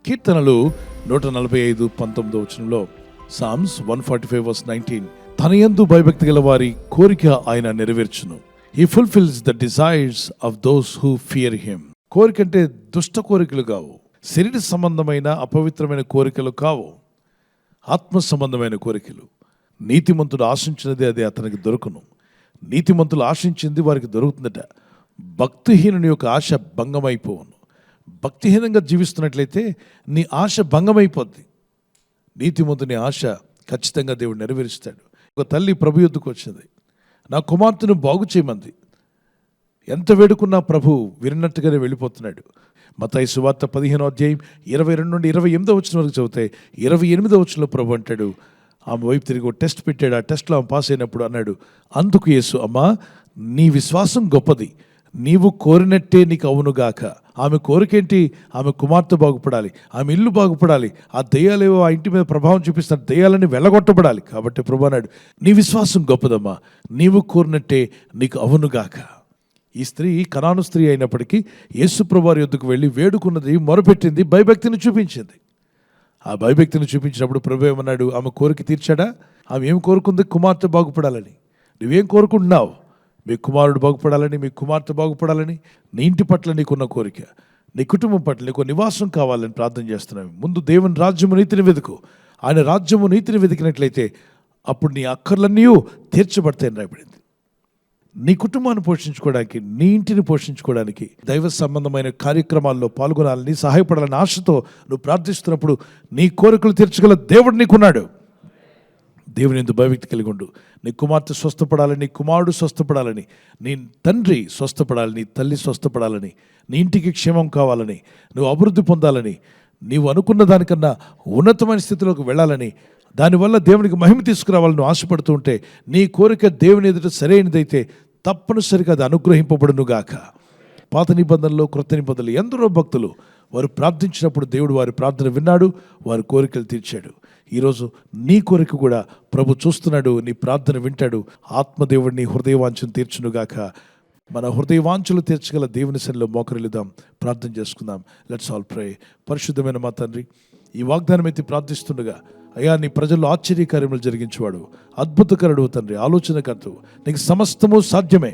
కీర్తనలు 145:19 సామ్స్ 145:19 తన యందు భయభక్తి గల వారి కోరిక ఆయన నెరవేర్చును. He fulfils the desires of those who fear him. కోరిక అంటే దుష్ట కోరికలు కావు, శరీర సంబంధమైన అపవిత్రమైన కోరికలు కావు, ఆత్మ సంబంధమైన కోరికలు. నీతిమంతుడు ఆశించినది అది అతనికి దొరుకును. నీతిమంతులు ఆశించింది వారికి దొరుకుతుందట. భక్తిహీనుని యొక్క ఆశ భంగమైపోవును. భక్తిహీనంగా జీవిస్తున్నట్లయితే నీ ఆశ భంగమైపోద్ది. నీతిమంతుని ఆశ ఖచ్చితంగా దేవుడు నెరవేరుస్తాడు. ఒక తల్లి ప్రభు యొద్దకు వచ్చింది, నా కుమార్తెను బాగు చేయమంది. ఎంత వేడుకున్నా ప్రభు విన్నట్టుగానే వెళ్ళిపోతున్నాడు. మత్తయి సువార్త 15:22-28 వరకు చదివితే 28 ప్రభు అంటాడు, ఆమె వైపు తిరిగి టెస్ట్ పెట్టాడు. ఆ టెస్ట్లో ఆమె పాస్ అయినప్పుడు అన్నాడు, అందుకు యేసు, అమ్మా నీ విశ్వాసం గొప్పది, నీవు కోరినట్టే నీకు అవునుగాక. ఆమె కోరికేంటి? ఆమె కుమార్తె బాగుపడాలి, ఆమె ఇల్లు బాగుపడాలి, ఆ దెయ్యాలేవో ఆ ఇంటి మీద ప్రభావం చూపిస్తున్న దెయ్యాలని వెళ్ళగొట్టబడాలి. కాబట్టి ప్రభు అన్నాడు, నీ విశ్వాసం గొప్పదమ్మా, నీవు కోరినట్టే నీకు అవునుగాక. ఈ స్త్రీ కనాను స్త్రీ అయినప్పటికీ యేసు ప్రభు వారి యొద్దకు వెళ్ళి వేడుకున్నది, మొరపెట్టింది, భయభక్తిని చూపించింది. ఆ భయభక్తిని చూపించినప్పుడు ప్రభు ఏమన్నాడు? ఆమె కోరిక తీర్చాడా? ఆమె ఏం కోరుకుంది? కుమార్తె బాగుపడాలని. నువ్వేం కోరుకుంటున్నావు? మీ కుమారుడు బాగుపడాలని, మీ కుమార్తె బాగుపడాలని, నీ ఇంటి పట్ల నీకున్న కోరిక, నీ కుటుంబం పట్ల నీకు నివాసం కావాలని ప్రార్థన చేస్తున్నావు. ముందు దేవుని రాజ్యము నీతిని వెతుకు. ఆయన రాజ్యము నీతిని వెతికినట్లయితే అప్పుడు నీ అక్కర్లన్నీ తీర్చబడతాయని రాయబడింది. నీ కుటుంబాన్ని పోషించుకోవడానికి, నీ ఇంటిని పోషించుకోవడానికి, దైవ సంబంధమైన కార్యక్రమాల్లో పాల్గొనాలని, సహాయపడాలని ఆశతో నువ్వు ప్రార్థిస్తున్నప్పుడు నీ కోరికలు తీర్చగల దేవుడు నీకున్నాడు. దేవుని యందు భయభక్తి కలిగి ఉండు. నీ కుమార్తె స్వస్థపడాలని, నీ కుమారుడు స్వస్థపడాలని, నీ తండ్రి స్వస్థపడాలని, నీ తల్లి స్వస్థపడాలని, నీ ఇంటికి క్షేమం కావాలని, నువ్వు అభివృద్ధి పొందాలని, నీవు అనుకున్న దానికన్నా ఉన్నతమైన స్థితిలోకి వెళ్ళాలని, దానివల్ల దేవునికి మహిమ తీసుకురావాలని నువ్వు ఆశపడుతూ ఉంటే, నీ కోరిక దేవుని ఎదుట సరైనదైతే తప్పనిసరిగా అది అనుగ్రహింపబడునుగాక. పాత నిబంధనలో, క్రొత్త నిబంధనలు ఎందరో భక్తులు వారు ప్రార్థించినప్పుడు దేవుడు వారి ప్రార్థన విన్నాడు, వారి కోరికలు తీర్చాడు. ఈరోజు నీ కోరిక కూడా ప్రభు చూస్తున్నాడు, నీ ప్రార్థన వింటాడు. ఆత్మదేవుడిని హృదయవాంఛను తీర్చునుగాక. మన హృదయవాంఛలు తీర్చగల దేవుని సన్నిధిలో మోకరిల్లుదాం, ప్రార్థన చేసుకుందాం. లెట్స్ ఆల్ ప్రే. పరిశుద్ధమైన మా తండ్రి, ఈ వాగ్దానం అయితే ప్రార్థిస్తుండగా, అయ్యా నీ ప్రజల్లో ఆశ్చర్యకార్యములు జరిగించేవాడు, అద్భుతకరుడు తండ్రి, ఆలోచనకర్తవు, నీకు సమస్తము సాధ్యమే.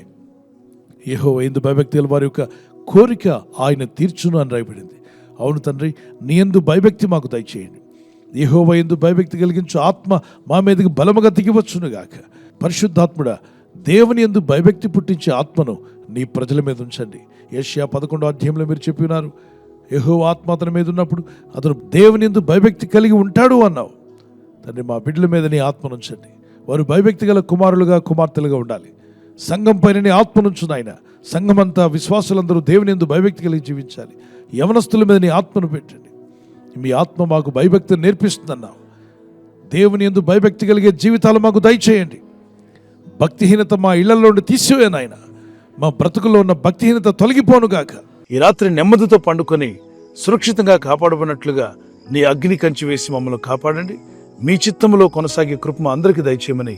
యెహోవా యందు భయభక్తి గల వారి యొక్క కోరిక ఆయన తీర్చును అని రాయబడింది. అవును తండ్రి, నీ యందు భయభక్తి మాకు దయచేయండి. యెహోవా యందు భయభక్తి కలిగించు ఆత్మ మా మీదకి బలముగా దిగివచ్చునుగాక. పరిశుద్ధాత్ముడా, దేవుని యందు భయభక్తి పుట్టించే ఆత్మను నీ ప్రజల మీద ఉంచండి. యెషయా 11 మీరు చెప్పి ఉన్నారు, యెహోవా ఆత్మ అతని మీద ఉన్నప్పుడు అతను దేవుని యందు భయభక్తి కలిగి ఉంటాడు అన్నావు. తండ్రి, మా బిడ్డల మీద నీ ఆత్మను ఉంచండి. వారు భయభక్తి గల కుమారులుగా, కుమార్తెలుగా ఉండాలి. సంఘం పైన నీ ఆత్మనుంచు నాయన. సంఘమంతా, విశ్వాసులందరూ దేవుని యందు భయభక్తి కలిగి జీవించాలి. యవనస్తుల మీద నీ ఆత్మను పెట్టండి. మీ ఆత్మ మాకు భయభక్తిని నేర్పిస్తుందన్నావు. దేవుని యందు భయభక్తి కలిగే జీవితాలు మాకు దయచేయండి. భక్తిహీనత మా ఇళ్లలో నుండి తీసివే నాయన. మా బ్రతుకుల్లో ఉన్న భక్తిహీనత తొలగిపోనుగాక. ఈ రాత్రి నెమ్మదితో పండుకొని సురక్షితంగా కాపాడబడినట్లుగా నీ అగ్ని కంచి వేసి మమ్మల్ని కాపాడండి. మీ చిత్తములో కొనసాగే కృప మా అందరికీ దయచేయమని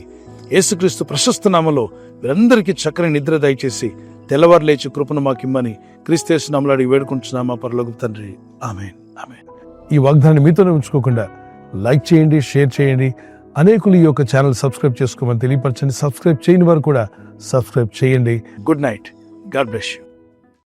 యేసుక్రీస్తు ప్రశస్త నామములో వీరందరికీ చక్కని నిద్ర దయచేసి తెల్లవారు లేచి కృపను మాకిమ్మని క్రీస్తు యేసు నామములో అడిగి వేడుకుంటున్నామా పరలోకపు తండ్రి. ఆమేన్, ఆమేన్. ఈ వాగ్దానాన్ని మీతోనే ఉంచుకోకుండా లైక్ చేయండి, షేర్ చేయండి. అనేకులు ఈ యొక్క ఛానల్ సబ్స్క్రైబ్ చేసుకోమని తెలియపరచండి. సబ్స్క్రైబ్ చేయని వారు కూడా సబ్స్క్రైబ్ చేయండి. Good night. God bless you.